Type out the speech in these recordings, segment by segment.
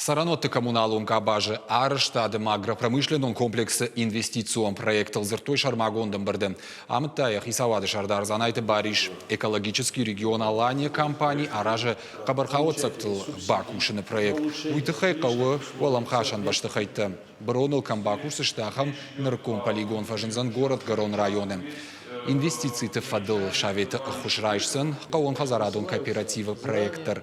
Сараноты коммуналум кабажи арыштадым агропромышленный комплексы инвестицион проектыл зыртой шармагондым бірді. Амыттайық Исавады шардарзан айты бариш экологический регион Алания компании аражы қабырқауы цықтыл бакушыны проект. Уйтықай қауы олам қашан баштықайтты. Броныл камбакусы штахам нырком полигон фажынзан город Горон районы. Инвестиции фадыл шаветы хушрайшсын, қауын хазарадон кооперативы проекттар.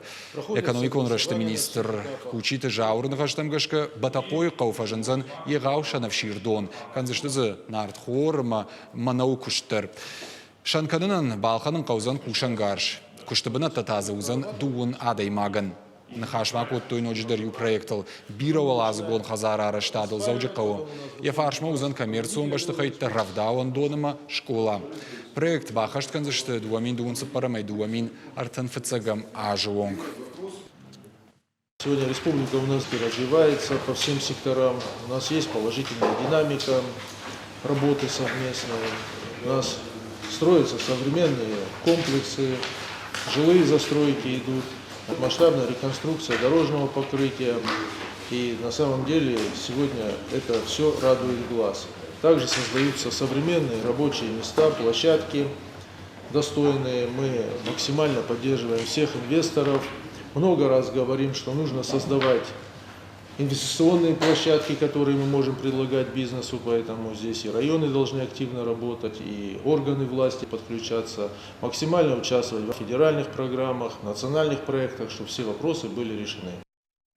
Экономикон рашты министр кучиты жаурын ғаштамгашка батақой қауфажынзан еғау шанавширдон. Канзыштызы нартхорма манау күштір. Шанканынан балқанын қаузан кушангарш. Күштібіна татазы узан дуын адаймагын. Нахашмак от той ночдер ю проектал бировал азгон хазара араштадыл заужикау. Ефаршма узан коммерцион баштахайтта равдаун доныма школа. Проект бахашт канзашты дуамин дуунцы парамай дуамин артанфицагам ажуонг. Сегодня республика у нас развивается по всем секторам. У нас есть положительная динамика работы совместной. У нас строятся современные комплексы, жилые застройки идут. Масштабная реконструкция дорожного покрытия, и на самом деле сегодня это все радует глаз. Также создаются современные рабочие места, площадки достойные. Мы максимально поддерживаем всех инвесторов. Много раз говорим, что нужно создавать инвестиционные площадки, которые мы можем предлагать бизнесу, поэтому здесь и районы должны активно работать, и органы власти подключаться, максимально участвовать в федеральных программах, национальных проектах, чтобы все вопросы были решены.